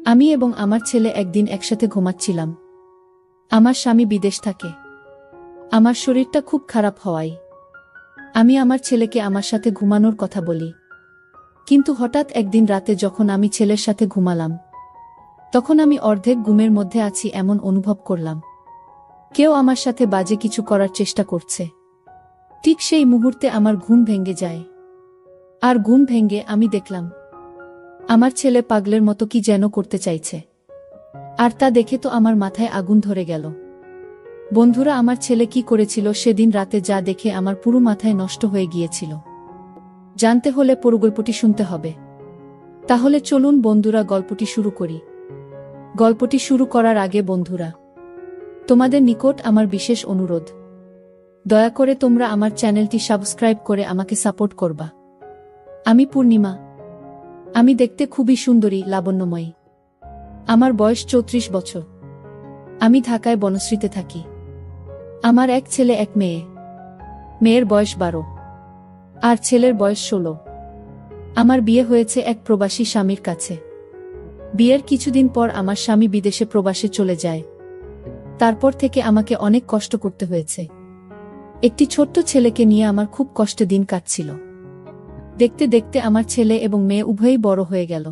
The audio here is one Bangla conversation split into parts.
আমি এবং আমার ছেলে একদিন একসাথে ঘুমাচ্ছিলাম। আমার স্বামী বিদেশ থাকে। আমার শরীরটা খুব খারাপ হওয়ায় আমি আমার ছেলেকে আমার সাথে ঘুমানোর কথা বলি। কিন্তু হঠাৎ একদিন রাতে যখন আমি ছেলের সাথে ঘুমালাম, তখন আমি অর্ধেক ঘুমের মধ্যে আছি এমন অনুভব করলাম। কেউ আমার সাথে বাজে কিছু করার চেষ্টা করছে। ঠিক সেই মুহূর্তে আমার ঘুম ভেঙে যায়। আর ঘুম ভেঙে আমি দেখলাম আমার ছেলে পাগলের মতো কি যেন করতে চাইছে। আর তা দেখে তো আমার মাথায় আগুন ধরে গেল। বন্ধুরা, আমার ছেলে কি করেছিল সেদিন রাতে যা দেখে আমার পুরো মাথায় নষ্ট হয়ে গিয়েছিল। জানতে হলে পুরো গল্পটি শুনতে হবে। তাহলে চলুন বন্ধুরা, গল্পটি শুরু করি। গল্পটি শুরু করার আগে বন্ধুরা, তোমাদের নিকট আমার বিশেষ অনুরোধ, দয়া করে তোমরা আমার চ্যানেলটি সাবস্ক্রাইব করে আমাকে সাপোর্ট করবা। আমি পূর্ণিমা। আমি দেখতে খুবই সুন্দরী, লাবণ্যময়ী। আমার বয়স 34 বছর। আমি ঢাকায় বনশ্রীতে থাকি। আমার এক ছেলে এক মেয়ে। মেয়ের বয়স 12 আর ছেলের বয়স 16। আমার বিয়ে হয়েছে এক প্রবাসী স্বামীর কাছে। বিয়ের কিছুদিন পর আমার স্বামী বিদেশে প্রবাসে চলে যায়। তারপর থেকে আমাকে অনেক কষ্ট করতে হয়েছে। একটি ছোট্ট ছেলেকে নিয়ে আমার খুব কষ্টে দিন কাটছিল। দেখতে দেখতে আমার ছেলে এবং মেয়ে উভয়ই বড় হয়ে গেল।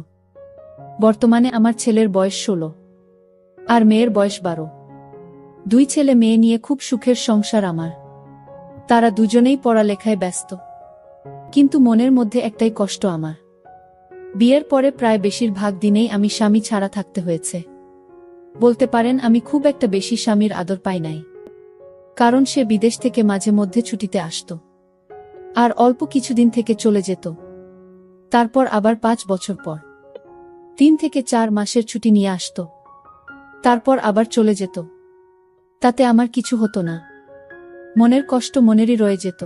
বর্তমানে আমার ছেলের বয়স 16 আর মেয়ের বয়স 12। দুই ছেলে মেয়ে নিয়ে খুব সুখের সংসার আমার। তারা দুজনেই পড়ালেখায় ব্যস্ত। কিন্তু মনের মধ্যে একটাই কষ্ট আমার। বিয়ের পরে প্রায় বেশিরভাগ দিনেই আমি স্বামী ছাড়া থাকতে হয়েছে। বলতে পারেন আমি খুব একটা বেশি স্বামীর আদর পাই নাই। কারণ সে বিদেশ থেকে মাঝে মধ্যে ছুটিতে আসত আর অল্প কিছুদিন থেকে চলে যেত। তারপর আবার 5 বছর পর 3 থেকে 4 মাসের ছুটি নিয়ে আসত। তারপর আবার চলে যেত। তাতে আমার কিছু হতো না। মনের কষ্ট মনেরই রয়ে যেত,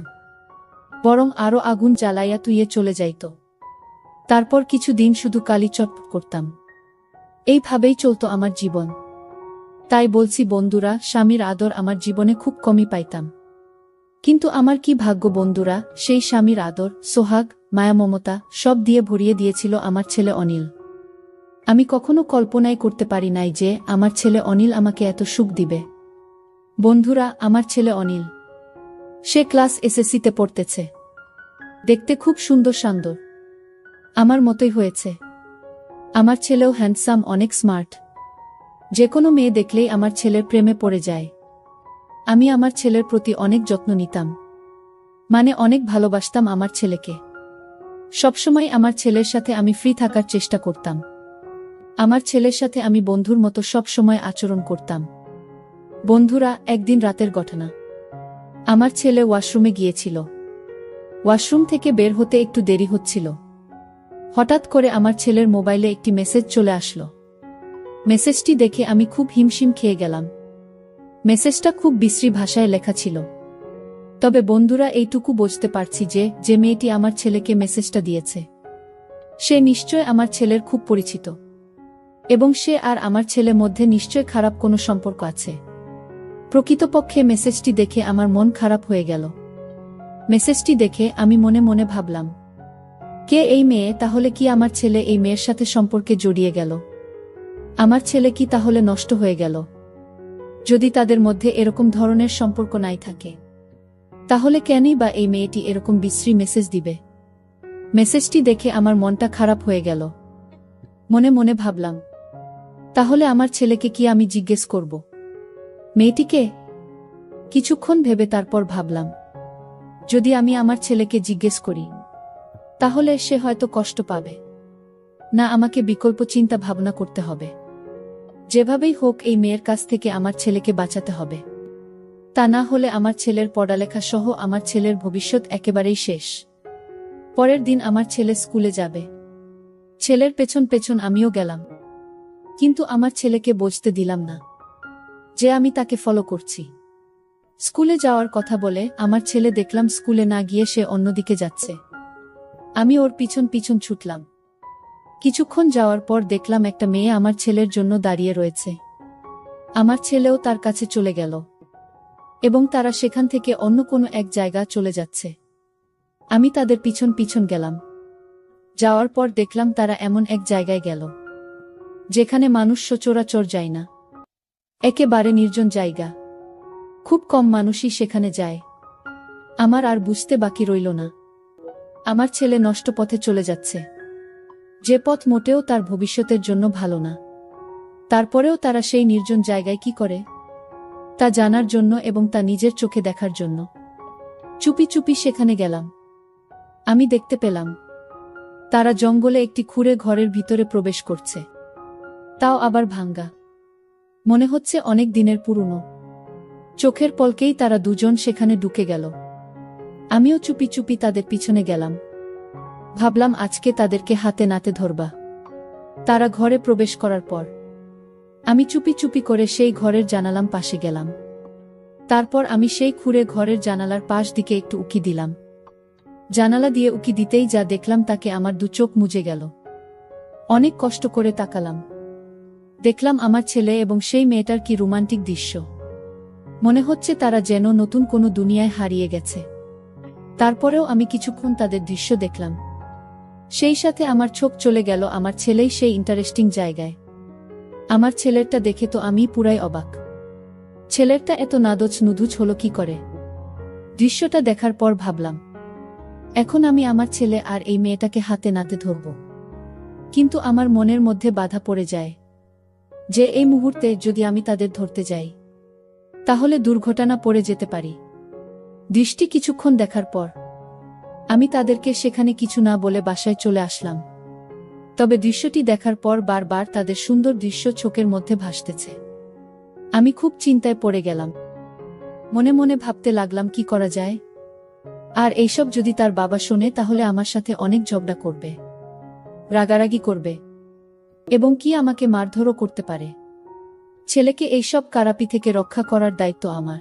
বরং আরো আগুন জ্বালাইয়া তুইয়ে চলে যাইত। তারপর কিছু দিন শুধু কালিচট করতাম। এইভাবেই চলত আমার জীবন। তাই বলছি বন্ধুরা, স্বামীর আদর আমার জীবনে খুব কমই পাইতাম। কিন্তু আমার কি ভাগ্য বন্ধুরা, সেই স্বামীর আদর, সোহাগ, মায়া, মমতা সব দিয়ে ভরিয়ে দিয়েছিল আমার ছেলে অনিল। আমি কখনো কল্পনাই করতে পারি নাই যে আমার ছেলে অনিল আমাকে এত সুখ দিবে। বন্ধুরা, আমার ছেলে অনিল, সে ক্লাস এসএসসিতে পড়তেছে। দেখতে খুব সুন্দর শান্তর, আমার মতোই হয়েছে। আমার ছেলেও হ্যান্ডসাম, অনেক স্মার্ট। যে কোনো মেয়ে দেখলেই আমার ছেলের প্রেমে পড়ে যায়। আমি আমার ছেলের প্রতি অনেক যত্ন নিতাম, মানে অনেক ভালোবাসতাম আমার ছেলেকে। সবসময় আমার ছেলের সাথে আমি ফ্রি থাকার চেষ্টা করতাম। আমার ছেলের সাথে আমি বন্ধুর মতো সব সময় আচরণ করতাম। বন্ধুরা, একদিন রাতের ঘটনা। আমার ছেলে ওয়াশরুমে গিয়েছিল। ওয়াশরুম থেকে বের হতে একটু দেরি হচ্ছিল। হঠাৎ করে আমার ছেলের মোবাইলে একটি মেসেজ চলে আসলো। মেসেজটি দেখে আমি খুব হিমশিম খেয়ে গেলাম। মেসেজটা খুব বিশ্রী ভাষায় লেখা ছিল। তবে বন্ধুরা, এইটুকু বুঝতে পারছি যে মেয়েটি আমার ছেলেকে মেসেজটা দিয়েছে, সে নিশ্চয় আমার ছেলের খুব পরিচিত এবং সে আর আমার ছেলের মধ্যে নিশ্চয় খারাপ কোনো সম্পর্ক আছে। প্রকৃতপক্ষে মেসেজটি দেখে আমার মন খারাপ হয়ে গেল। মেসেজটি দেখে আমি মনে মনে ভাবলাম, কে এই মেয়ে? তাহলে কি আমার ছেলে এই মেয়ের সাথে সম্পর্কে জড়িয়ে গেল? আমার ছেলে কি তাহলে নষ্ট হয়ে গেল? যদি তাদের মধ্যে এরকম ধরনের সম্পর্ক নাই থাকে, তাহলে কেনই বা এই মেয়েটি এরকম বিশ্রী মেসেজ দিবে? মেসেজটি দেখে আমার মনটা খারাপ হয়ে গেল। মনে মনে ভাবলাম, তাহলে আমার ছেলেকে কি আমি জিজ্ঞেস করব মেয়েটিকে? কিছুক্ষণ ভেবে তারপর ভাবলাম, যদি আমি আমার ছেলেকে জিজ্ঞেস করি, তাহলে সে হয়তো কষ্ট পাবে না। আমাকে বিকল্প চিন্তা ভাবনা করতে হবে। যেভাবেই হোক এই মেয়ের কাছ থেকে আমার ছেলেকে বাঁচাতে হবে। তা না হলে আমার ছেলের পড়ালেখা সহ আমার ছেলের ভবিষ্যৎ একেবারেই শেষ। পরের দিন আমার ছেলে স্কুলে যাবে। ছেলের পেছন পেছন আমিও গেলাম। কিন্তু আমার ছেলেকে বুঝতে দিলাম না যে আমি তাকে ফলো করছি। স্কুলে যাওয়ার কথা বলে আমার ছেলে দেখলাম স্কুলে না গিয়ে সে অন্যদিকে যাচ্ছে। আমি ওর পিছন পিছন ছুটলাম। কিছুক্ষণ যাওয়ার পর দেখলাম একটা মেয়ে আমার ছেলের জন্য দাঁড়িয়ে রয়েছে। আমার ছেলেও তার কাছে চলে গেল এবং তারা সেখান থেকে অন্য কোনো এক জায়গা চলে যাচ্ছে। আমি তাদের পিছন পিছন গেলাম। যাওয়ার পর দেখলাম তারা এমন এক জায়গায় গেল যেখানে মানুষ সচরাচর যায় না। একেবারে নির্জন জায়গা। খুব কম মানুষই সেখানে যায়। আমার আর বুঝতে বাকি রইল না। আমার ছেলে নষ্ট পথে চলে যাচ্ছে, যে পথ মোটেও তার ভবিষ্যতের জন্য ভালো না। তারপরেও তারা সেই নির্জন জায়গায় কি করে তা জানার জন্য এবং তা নিজের চোখে দেখার জন্য চুপি চুপি সেখানে গেলাম। আমি দেখতে পেলাম তারা জঙ্গলে একটি খুঁড়ে ঘরের ভিতরে প্রবেশ করছে, তাও আবার ভাঙ্গা। মনে হচ্ছে অনেক দিনের পুরনো। চোখের পলকেই তারা দুজন সেখানে ঢুকে গেল। আমিও চুপি চুপি তাদের পিছনে গেলাম। ভাবলাম আজকে তাদেরকে হাতে নাতে ধরবা। তারা ঘরে প্রবেশ করার পর আমি চুপি চুপি করে সেই ঘরের জানালার পাশে গেলাম। তারপর আমি সেই খুঁড়ে ঘরের জানালার পাশ দিকে একটু উকি দিলাম। জানালা দিয়ে উকি দিতেই যা দেখলাম তাকে আমার দু চোখ মুজে গেল। অনেক কষ্ট করে তাকালাম। দেখলাম আমার ছেলে এবং সেই মেয়েটার কি রোমান্টিক দৃশ্য। মনে হচ্ছে তারা যেন নতুন কোনো দুনিয়ায় হারিয়ে গেছে। তারপরেও আমি কিছুক্ষণ তাদের দৃশ্য দেখলাম। সেই সাথে আমার চোখ চলে গেল আমার ছেলেই সেই ইন্টারেস্টিং জায়গায়। আমার ছেলেরটা দেখে তো আমি পুরাই অবাক। ছেলেরটা এত নাদচ নুদুচ হলো কি করে? দৃশ্যটা দেখার পর ভাবলাম, এখন আমি আমার ছেলে আর এই মেয়েটাকে হাতে নাতে ধরব। কিন্তু আমার মনের মধ্যে বাধা পড়ে যায় যে এই মুহূর্তে যদি আমি তাদের ধরতে যাই তাহলে দুর্ঘটনা পড়ে যেতে পারি। দৃষ্টি কিছুক্ষণ দেখার পর আমি তাদেরকে সেখানে কিছু না বলে বাসায় চলে আসলাম। তবে দৃশ্যটি দেখার পর বারবার তাদের সুন্দর দৃশ্য চোখের মধ্যে ভাসতেছে। আমি খুব চিন্তায় পড়ে গেলাম। মনে মনে ভাবতে লাগলাম কি করা যায়। আর এইসব যদি তার বাবা শোনে তাহলে আমার সাথে অনেক ঝগড়া করবে, রাগারাগি করবে এবং কি আমাকে মারধরও করতে পারে। ছেলেকে এইসব কারাপি থেকে রক্ষা করার দায়িত্ব আমার।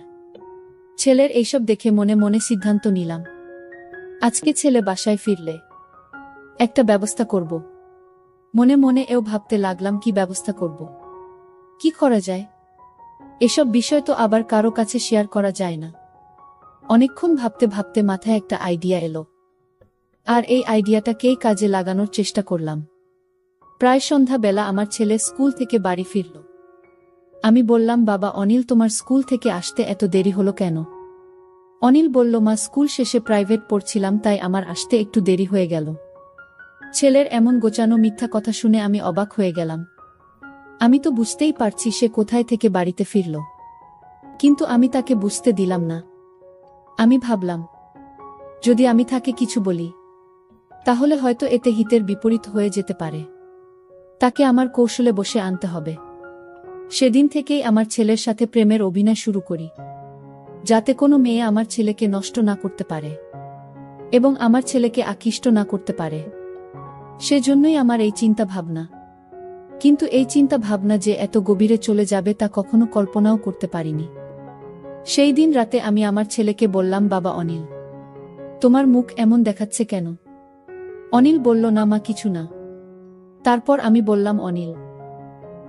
ছেলের এইসব দেখে মনে মনে সিদ্ধান্ত নিলাম, আজকে ছেলে বাসায় ফিরলে একটা ব্যবস্থা করব। মনে মনে এও ভাবতে লাগলাম কি ব্যবস্থা করব, কি করা যায়। এসব বিষয় তো আবার কারো কাছে শেয়ার করা যায় না। অনেকক্ষণ ভাবতে ভাবতে মাথায় একটা আইডিয়া এলো, আর এই আইডিয়াটাকেই কাজে লাগানোর চেষ্টা করলাম। প্রায় সন্ধ্যা বেলা আমার ছেলে স্কুল থেকে বাড়ি ফিরল। আমি বললাম, বাবা অনিল, তোমার স্কুল থেকে আসতে এত দেরি হলো কেন? অনিল বলল, মা স্কুল শেষে প্রাইভেট পড়ছিলাম তাই আমার আসতে একটু দেরি হয়ে গেল। ছেলের এমন গোছানো মিথ্যা কথা শুনে আমি অবাক হয়ে গেলাম। আমি তো বুঝতেই পারছি সে কোথায় থেকে বাড়িতে ফিরল, কিন্তু আমি তাকে বুঝতে দিলাম না। আমি ভাবলাম, যদি আমি তাকে কিছু বলি তাহলে হয়তো এতে হিতের বিপরীত হয়ে যেতে পারে। তাকে আমার কৌশলে বসে আনতে হবে। সেদিন থেকেই আমার ছেলের সাথে প্রেমের অভিনয় শুরু করি, যাতে কোনো মেয়ে আমার ছেলেকে নষ্ট না করতে পারে এবং আমার ছেলেকে আকৃষ্ট না করতে পারে। সেজন্যই আমার এই চিন্তা ভাবনা। কিন্তু এই চিন্তা ভাবনা যে এত গভীরে চলে যাবে তা কখনো কল্পনাও করতে পারিনি। সেই দিন রাতে আমি আমার ছেলেকে বললাম, বাবা অনিল, তোমার মুখ এমন দেখাচ্ছে কেন? অনিল বলল, না মা, কিছু না। তারপর আমি বললাম, অনিল,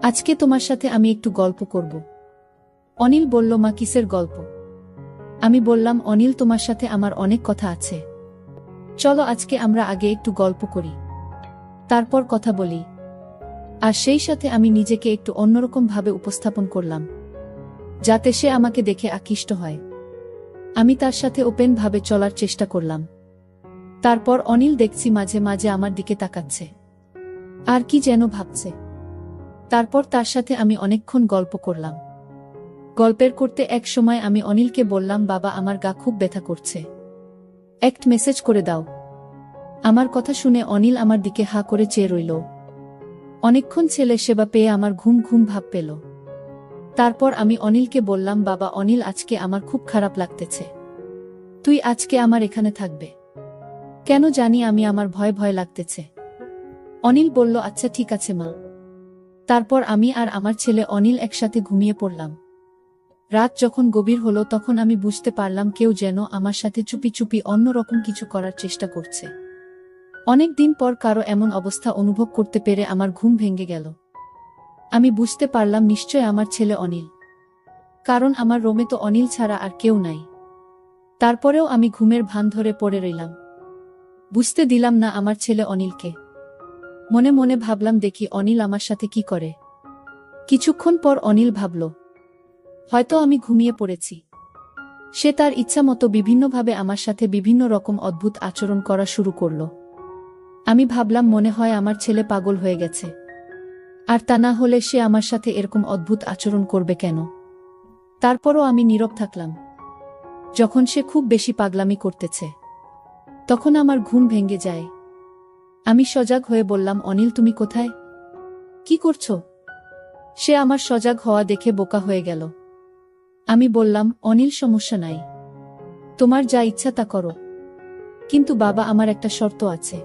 আজকে তোমার সাথে আমি একটু গল্প করব। অনিল বলল, মা, কিসের গল্প? আমি বললাম, অনিল, তোমার সাথে আমার অনেক কথা আছে। চলো আজকে আমরা আগে একটু গল্প করি, তারপর কথা বলি। আর সেই সাথে আমি নিজেকে একটু অন্যরকম ভাবে উপস্থাপন করলাম, যাতে সে আমাকে দেখে আকৃষ্ট হয়। আমি তার সাথে ওপেন ভাবে চলার চেষ্টা করলাম। তারপর অনিল দেখছি মাঝে মাঝে আমার দিকে তাকাচ্ছে, আর কি যেন ভাবছে। তারপর তার সাথে আমি অনেকক্ষণ গল্প করলাম। গল্পের করতে এক সময় আমি অনিলকে বললাম, বাবা, আমার গা খুব ব্যথা করছে, একটা মেসেজ করে দাও। আমার কথা শুনে অনিল আমার দিকে হা করে চেয়ে রইল। অনেকক্ষণ ছেলে সেবা পেয়ে আমার ঘুম ঘুম ভাব পেল। তারপর আমি অনিলকে বললাম, বাবা অনিল, আজকে আমার খুব খারাপ লাগতেছে। তুই আজকে আমার এখানে থাকবে? কেন জানি আমি আমার ভয় ভয় লাগতেছে। অনিল বলল, আচ্ছা ঠিক আছে মা। তারপর আমি আর আমার ছেলে অনিল একসাথে ঘুমিয়ে পড়লাম। রাত যখন গভীর হলো তখন আমি বুঝতে পারলাম কেউ যেন আমার সাথে চুপি চুপি অন্যরকম কিছু করার চেষ্টা করছে। অনেক দিন পর কারো এমন অবস্থা অনুভব করতে পেরে আমার ঘুম ভেঙে গেল। আমি বুঝতে পারলাম নিশ্চয় আমার ছেলে অনিল, কারণ আমার রুমে তো অনিল ছাড়া আর কেউ নাই। তারপরেও আমি ঘুমের ভান ধরে পড়ে রইলাম, বুঝতে দিলাম না আমার ছেলে অনিলকে। মনে মনে ভাবলাম দেখি অনিল আমার সাথে কি করে। কিছুক্ষণ পর অনিল ভাবল, হয়তো আমি ঘুমিয়ে পড়েছি। সে তার ইচ্ছামতো বিভিন্নভাবে আমার সাথে বিভিন্ন রকম অদ্ভুত আচরণ করা শুরু করল। আমি ভাবলাম মনে হয় আমার ছেলে পাগল হয়ে গেছে। আর তা না হলে সে আমার সাথে এরকম অদ্ভুত আচরণ করবে কেন? তারপরও আমি নীরব থাকলাম। যখন সে খুব বেশি পাগলামি করতেছে, তখন আমার ঘুম ভেঙে যায়। আমি সজাগ হয়ে বললাম, অনিল তুমি কোথায়? কি করছো? সে আমার সজাগ হওয়া দেখে বোকা হয়ে গেল। আমি বললাম, অনিল সমস্যা নাই, তোমার যা ইচ্ছা তা করো। কিন্তু বাবা, আমার একটা শর্ত আছে,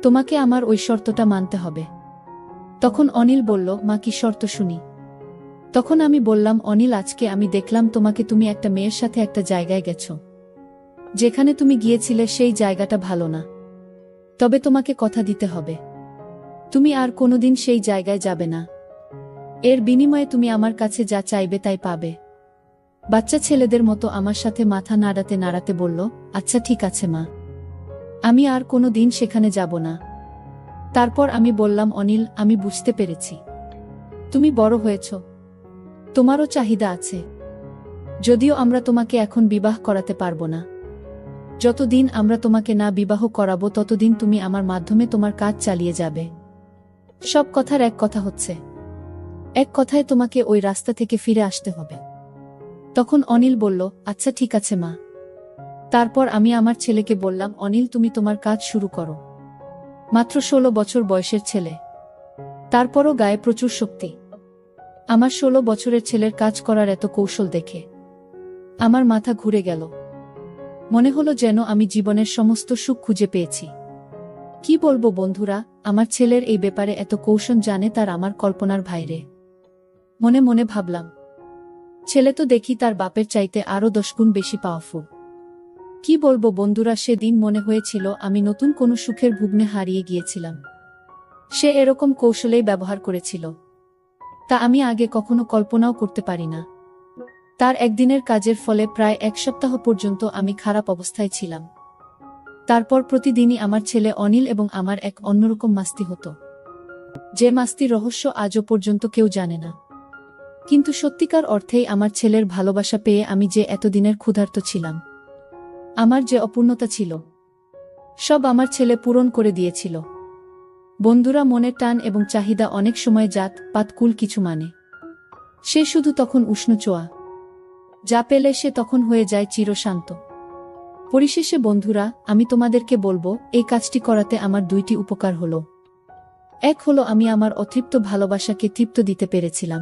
তোমাকে আমার ওই শর্তটা মানতে হবে। তখন অনিল বলল, মা কি শর্ত শুনি। তখন আমি বললাম, অনিল আজকে আমি দেখলাম তোমাকে, তুমি একটা মেয়ের সাথে একটা জায়গায় গেছো। যেখানে তুমি গিয়েছিলে সেই জায়গাটা ভালো না। তবে তোমাকে কথা দিতে হবে, তুমি আর কোনোদিন সেই জায়গায় যাবে না। এর বিনিময়ে তুমি আমার কাছে যা চাইবে তাই পাবে। বাচ্চা ছেলেদের মতো আমার সাথে মাথা নাড়াতে নাড়াতে বলল, আচ্ছা ঠিক আছে মা, আমি আর কোনো দিন সেখানে যাব না। তারপর আমি বললাম, অনিল আমি বুঝতে পেরেছি, তুমি বড় হয়েছ, তোমারও চাহিদা আছে। যদিও আমরা তোমাকে এখন বিবাহ করাতে পারবো না। যতদিন আমরা তোমাকে না বিবাহ করাবো ততদিন তুমি আমার মাধ্যমে তোমার কাজ চালিয়ে যাবে। সব কথার এক কথা হচ্ছে, এক কথায় তোমাকে ওই রাস্তা থেকে ফিরে আসতে হবে। তখন অনিল বলল, আচ্ছা ঠিক আছে মা। তারপর আমি আমার ছেলেকে বললাম, অনিল তুমি তোমার কাজ শুরু করো। মাত্র 16 বছর বয়সের ছেলে, তারপরও গায়ে প্রচুর শক্তি। আমার 16 বছরের ছেলের কাজ করার এত কৌশল দেখে আমার মাথা ঘুরে গেল। মনে হলো যেন আমি জীবনের সমস্ত সুখ খুঁজে পেয়েছি। কি বলবো বন্ধুরা, আমার ছেলের এই ব্যাপারে এত কৌশল জানে তার আমার কল্পনার বাইরে। মনে মনে ভাবলাম, ছেলে তো দেখি তার বাপের চাইতে আরো 10 গুণ বেশি পাওয়ারফুল। কি বলবো বন্ধুরা, সেদিন মনে হয়েছিল আমি নতুন কোনো সুখের ভুবনে হারিয়ে গিয়েছিলাম। সে এরকম কৌশলেই ব্যবহার করেছিল, তা আমি আগে কখনো কল্পনাও করতে পারি না। তার একদিনের কাজের ফলে প্রায় 1 সপ্তাহ পর্যন্ত আমি খারাপ অবস্থায় ছিলাম। তারপর প্রতিদিনই আমার ছেলে অনিল এবং আমার এক অন্যরকম মাস্তি হতো, যে মাস্তির রহস্য আজও পর্যন্ত কেউ জানে না। কিন্তু সত্যিকার অর্থেই আমার ছেলের ভালোবাসা পেয়ে আমি যে এতদিনের ক্ষুধার্ত ছিলাম, আমার যে অপূর্ণতা ছিল, সব আমার ছেলে পূরণ করে দিয়েছিল। বন্ধুরা, মনের টান এবং চাহিদা অনেক সময় জাত পাত কুল কিছু মানে। সে শুধু তখন উষ্ণ চোয়া, যা পেলে সে তখন হয়ে যায় চিরশান্ত। পরিশেষে বন্ধুরা, আমি তোমাদেরকে বলবো, এই কাজটি করাতে আমার 2টি উপকার হলো। এক হলো আমি আমার অতৃপ্ত ভালোবাসাকে তৃপ্ত দিতে পেরেছিলাম।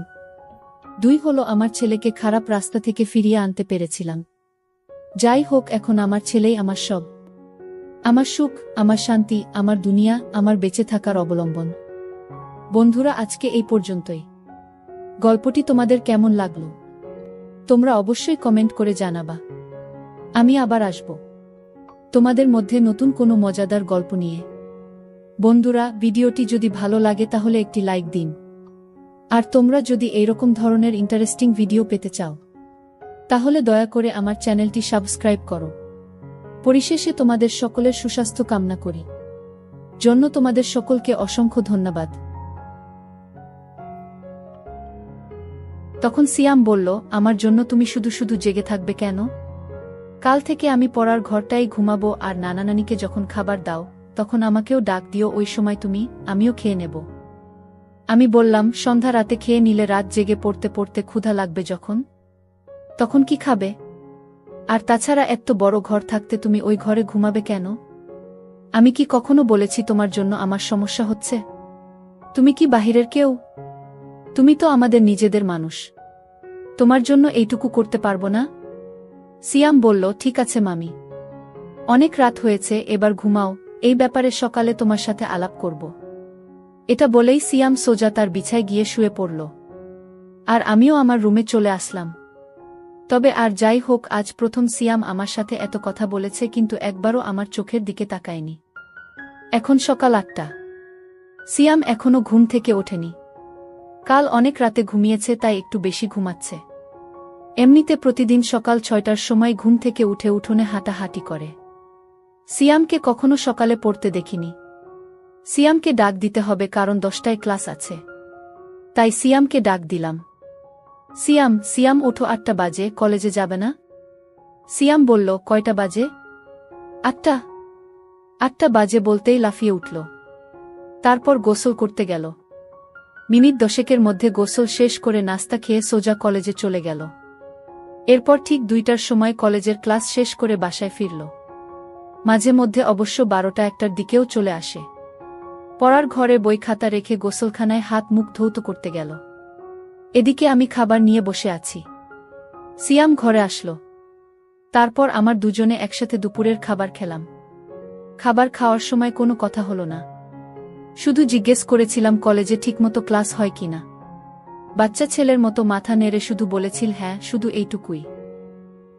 2 হলো আমার ছেলেকে খারাপ রাস্তা থেকে ফিরিয়ে আনতে পেরেছিলাম। যাই হোক, এখন আমার ছেলেই আমার সব, আমার সুখ, আমার শান্তি, আমার দুনিয়া, আমার বেঁচে থাকার অবলম্বন। বন্ধুরা, আজকে এই পর্যন্তই। গল্পটি তোমাদের কেমন লাগলো তোমরা অবশ্যই কমেন্ট করে জানাবা। আমি আবার আসব তোমাদের মধ্যে নতুন কোনো মজাদার গল্প নিয়ে। বন্ধুরা, ভিডিওটি যদি ভালো লাগে তাহলে একটি লাইক দিন। আর তোমরা যদি এইরকম ধরনের ইন্টারেস্টিং ভিডিও পেতে চাও, তাহলে দয়া করে আমার চ্যানেলটি সাবস্ক্রাইব করো। পরিশেষে তোমাদের সকলের সুস্বাস্থ্য কামনা করি। জন্য তোমাদের সকলকে অসংখ্য ধন্যবাদ। তখন সিয়াম বলল, আমার জন্য তুমি শুধু শুধু জেগে থাকবে কেন? কাল থেকে আমি পড়ার ঘরটাই ঘুমাবো, আর নানা নানিকে যখন খাবার দাও তখন আমাকেও ডাক দিও, ওই সময় আমিও খেয়ে নেব। আমি বললাম, সন্ধ্যা রাতে খেয়ে নিলে রাত জেগে পড়তে পড়তে ক্ষুধা লাগবে যখন, তখন কি খাবে? আর তাছাড়া এত বড় ঘর থাকতে তুমি ওই ঘরে ঘুমাবে কেন? আমি কি কখনো বলেছি তোমার জন্য আমার সমস্যা হচ্ছে? তুমি কি বাহিরের কেউ? তুমি তো আমাদের নিজেদের মানুষ, তোমার জন্য এইটুকু করতে পারবো না? সিয়াম বলল, ঠিক আছে মামি, অনেক রাত হয়েছে, এবার ঘুমাও, এই ব্যাপারে সকালে তোমার সাথে আলাপ করব। এটা বলেই সিয়াম সোজা তার বিছায় গিয়ে শুয়ে পড়ল। আর আমিও আমার রুমে চলে আসলাম। তবে আর যাই হোক, আজ প্রথম সিয়াম আমার সাথে এত কথা বলেছে, কিন্তু একবারও আমার চোখের দিকে তাকায়নি। এখন সকাল 8টা, সিয়াম এখনো ঘুম থেকে ওঠেনি। কাল অনেক রাতে ঘুমিয়েছে, তাই একটু বেশি ঘুমাচ্ছে। এমনিতে প্রতিদিন সকাল 6টার সময় ঘুম থেকে উঠে উঠোনে হাঁটাহাঁটি করে। সিয়ামকে কখনো সকালে পড়তে দেখিনি। সিয়ামকে ডাক দিতে হবে কারণ 10টায় ক্লাস আছে। তাই সিয়ামকে ডাক দিলাম। সিয়াম, সিয়াম ওঠো, 8টা বাজে, কলেজে যাবে না? সিয়াম বলল, কয়টা বাজে? 8টা। 8টা বাজে বলতেই লাফিয়ে উঠল। তারপর গোসল করতে গেল। মিনিট 10 মধ্যে গোসল শেষ করে নাস্তা খেয়ে সোজা কলেজে চলে গেল। এরপর ঠিক 2টার সময় কলেজের ক্লাস শেষ করে বাসায় ফিরল। মাঝে মধ্যে অবশ্য 12টা-1টার দিকেও চলে আসে। পড়ার ঘরে বই খাতা রেখে গোসলখানায় হাত মুখ ধৌত করতে গেল। এদিকে আমি খাবার নিয়ে বসে আছি। সিয়াম ঘরে আসলো। তারপর আমার দুজনে একসাথে দুপুরের খাবার খেলাম। খাবার খাওয়ার সময় কোনো কথা হলো না। শুধু জিজ্ঞেস করেছিলাম কলেজে ঠিকমতো ক্লাস হয় কিনা। বাচ্চা ছেলের মতো মাথা নেড়ে শুধু বলেছিল হ্যাঁ, শুধু এইটুকুই।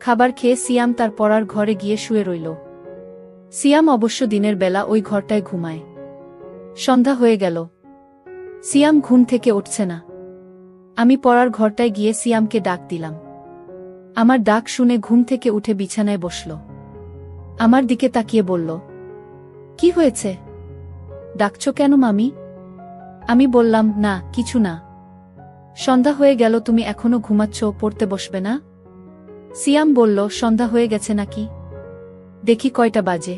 খাবার খেয়ে সিয়াম তার পড়ার ঘরে গিয়ে শুয়ে রইল। সিয়াম অবশ্য দিনের বেলা ওই ঘরটায় ঘুমায়। সন্ধ্যা হয়ে গেল। সিয়াম ঘুম থেকে উঠছে না। আমি পড়ার ঘরটায় গিয়ে সিয়ামকে ডাক দিলাম। আমার ডাক শুনে ঘুম থেকে উঠে বিছানায় বসল। আমার দিকে তাকিয়ে বলল, কি হয়েছে? ডাকছ কেন মামি? আমি বললাম, না কিছু না। সন্ধ্যা হয়ে গেল, তুমি এখনো ঘুমাচ্ছ, পড়তে বসবে না? সিয়াম বলল, সন্ধ্যা হয়ে গেছে নাকি? দেখি কয়টা বাজে।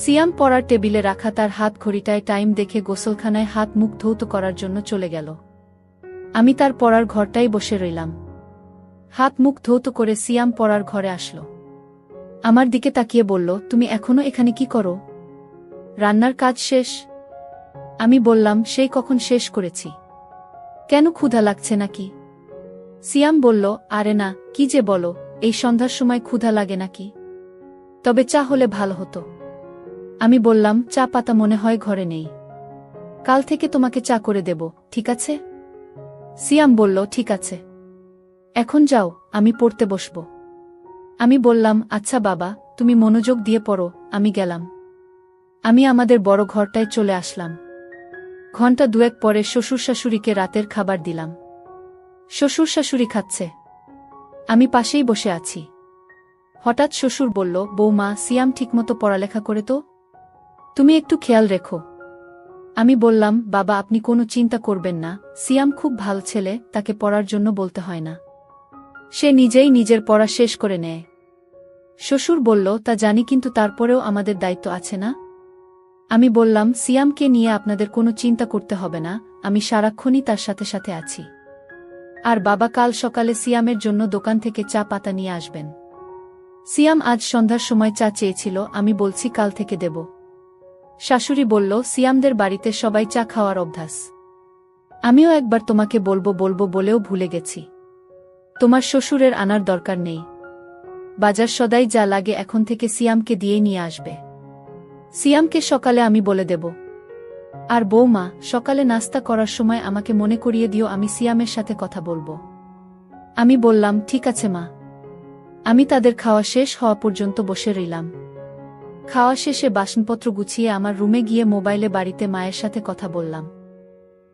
সিয়াম পড়ার টেবিলে রাখা তার হাত ঘড়িটায় টাইম দেখে গোসলখানায় হাত মুখ ধৌত করার জন্য চলে গেল। আমি তার পড়ার ঘরটাই বসে রইলাম। হাত মুখ ধৌত করে সিয়াম পড়ার ঘরে আসলো। আমার দিকে তাকিয়ে বলল, তুমি এখনো এখানে কি করো? রান্নার কাজ শেষ? আমি বললাম, সেই কখন শেষ করেছি। কেন, ক্ষুধা লাগছে নাকি? সিয়াম বলল, আরে না, কি যে বলো, এই সন্ধ্যার সময় ক্ষুধা লাগে নাকি? তবে চা হলে ভালো হতো। আমি বললাম, চা পাতা মনে হয় ঘরে নেই। কাল থেকে তোমাকে চা করে দেব, ঠিক আছে? সিয়াম বলল, ঠিক আছে। এখন যাও, আমি পড়তে বসব। আমি বললাম, আচ্ছা বাবা, তুমি মনোযোগ দিয়ে পড়ো, আমি গেলাম। আমি আমাদের বড় ঘরটায় চলে আসলাম। ঘণ্টা 2 পরে শ্বশুর শাশুড়িকে রাতের খাবার দিলাম। শ্বশুর শাশুড়ি খাচ্ছে। আমি পাশেই বসে আছি। হঠাৎ শ্বশুর বলল, বৌমা, সিয়াম ঠিকমতো পড়ালেখা করে তো? তুমি একটু খেয়াল রেখো। আমি বললাম, বাবা আপনি কোনো চিন্তা করবেন না, সিয়াম খুব ভালো ছেলে, তাকে পড়ার জন্য বলতে হয় না। সে নিজেই নিজের পড়া শেষ করে নেয়। শ্বশুর বলল, তা জানি, কিন্তু তারপরেও আমাদের দায়িত্ব আছে না? আমি বললাম, সিয়ামকে নিয়ে আপনাদের কোনো চিন্তা করতে হবে না, আমি সারাক্ষণই তার সাথে সাথে আছি। আর বাবা কাল সকালে সিয়ামের জন্য দোকান থেকে চা পাতা নিয়ে আসবেন। সিয়াম আজ সন্ধ্যার সময় চা চেয়েছিল, আমি বলছি কাল থেকে দেব। শাশুড়ি বলল, সিয়ামদের বাড়িতে সবাই চা খাওয়ার অভ্যাস। আমিও একবার তোমাকে বলবো বলবো বলেও ভুলে গেছি। তোমার শ্বশুরের আনার দরকার নেই। বাজার সদাই যা লাগে এখন থেকে সিয়ামকে দিয়েই নিয়ে আসবে। সিয়ামকে সকালে আমি বলে দেব। আর বৌমা, সকালে নাস্তা করার সময় আমাকে মনে করিয়ে দিও, আমি সিয়ামের সাথে কথা বলবো। আমি বললাম, ঠিক আছে মা। আমি তাদের খাওয়া শেষ হওয়া পর্যন্ত বসে রইলাম। খাওয়া শেষে বাসনপত্র গুছিয়ে আমার রুমে গিয়ে মোবাইলে বাড়িতে মায়ের সাথে কথা বললাম।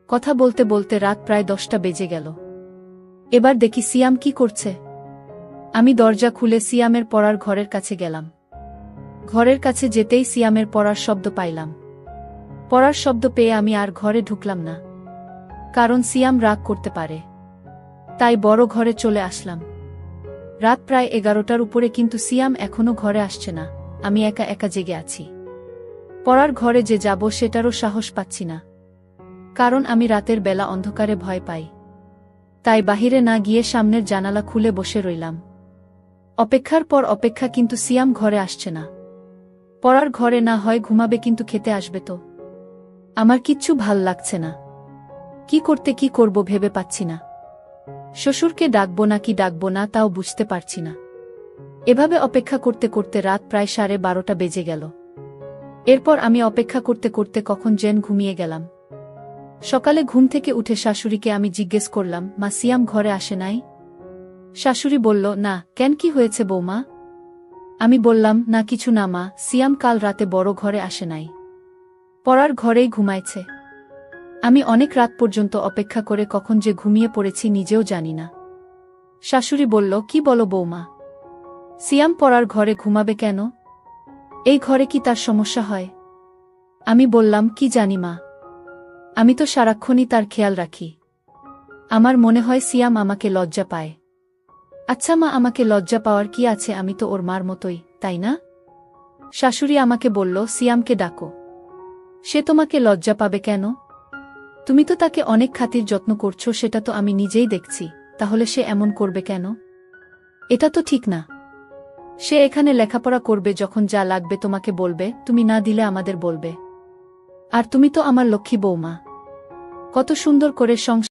কথা বলতে বলতে রাত প্রায় 10টা বেজে গেল। এবার দেখি সিয়াম কি করছে। আমি দরজা খুলে সিয়ামের পড়ার ঘরের কাছে গেলাম। ঘরের কাছে যেতেই সিয়ামের পড়ার শব্দ পাইলাম। পড়ার শব্দ পেয়ে আমি আর ঘরে ঢুকলাম না, কারণ সিয়াম রাগ করতে পারে। তাই বড় ঘরে চলে আসলাম। রাত প্রায় 11টার উপরে, কিন্তু সিয়াম এখনো ঘরে আসছে না। আমি একা একা জেগে আছি। পড়ার ঘরে যে যাব সেটারও সাহস পাচ্ছি না, কারণ আমি রাতের বেলা অন্ধকারে ভয় পাই। তাই বাহিরে না গিয়ে সামনের জানালা খুলে বসে রইলাম। অপেক্ষার পর অপেক্ষা, কিন্তু সিয়াম ঘরে আসছে না। পড়ার ঘরে না হয় ঘুমাবে, কিন্তু খেতে আসবে তো? আমার কিচ্ছু ভাল লাগছে না। কি করব ভেবে পাচ্ছি না। শ্বশুরকে ডাকবো নাকি ডাকবো না তাও বুঝতে পারছি না। এভাবে অপেক্ষা করতে করতে রাত প্রায় 12:30 বেজে গেল। এরপর আমি অপেক্ষা করতে করতে কখন যেন ঘুমিয়ে গেলাম। সকালে ঘুম থেকে উঠে শাশুড়িকে আমি জিজ্ঞেস করলাম, মা, সিয়াম ঘরে আসে নাই? শাশুড়ি বলল, না, কেন, কি হয়েছে বৌমা? আমি বললাম, না কিছু না মা, সিয়াম কাল রাতে বড় ঘরে আসে নাই, পড়ার ঘরেই ঘুমাইছে। আমি অনেক রাত পর্যন্ত অপেক্ষা করে কখন যে ঘুমিয়ে পড়েছি নিজেও জানি না। শাশুড়ি বলল, কি বলো বৌমা? সিয়াম পড়ার ঘরে ঘুমাবে কেন? এই ঘরে কি তার সমস্যা হয়? আমি বললাম, কি জানি মা। আমি তো সারাক্ষণই তার খেয়াল রাখি। আমার মনে হয় সিয়াম আমাকে লজ্জা পায়। আচ্ছা মা, আমাকে লজ্জা পাওয়ার কি আছে? আমি তো ওর মার মতোই, তাই না? শাশুড়ি আমাকে বলল, সিয়ামকে ডাকো। সে তোমাকে লজ্জা পাবে কেন? তুমি তো তাকে অনেক খাতির যত্ন করছো, সেটা তো আমি নিজেই দেখছি। তাহলে সে এমন করবে কেন? এটা তো ঠিক না। সে এখানে লেখাপড়া করবে, যখন যা লাগবে তোমাকে বলবে, তুমি না দিলে আমাদের বলবে। আর তুমি তো আমার লক্ষ্মী বৌমা, কত সুন্দর করে সংসার